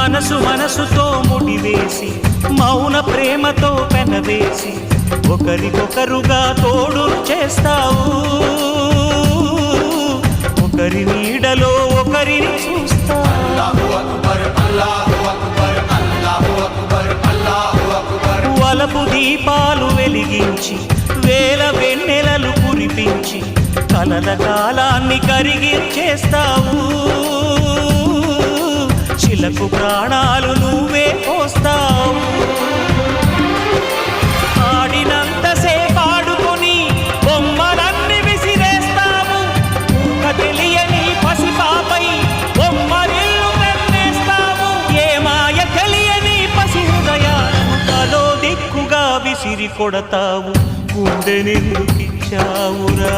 మనసు మనసుతో ముడివేసి మౌన ప్రేమతో పెనవేసి ఒకరికొకరుగా తోడు చేస్తావు ఒకరి నీడలో ఒకరిని చూస్తావు వలపు దీపాలు వెలిగించి వేల వెన్నెలలు కురిపించి కలల కాలాన్ని కరిగించేస్తావు చిలకు ప్రాణాలు నువ్వే పోస్తావు ఆడినంతసేపు ఆడుకొని బొమ్మలన్నీ విసిరేస్తావు తెలియని పసిపాపై బొమ్మరిల్లు కన్నేస్తావు ఏ మాయ తెలియని పసి హృదయాలను తలో దిక్కుగా విసిరి కొడతావు గుండెనెందుకిచ్చావురా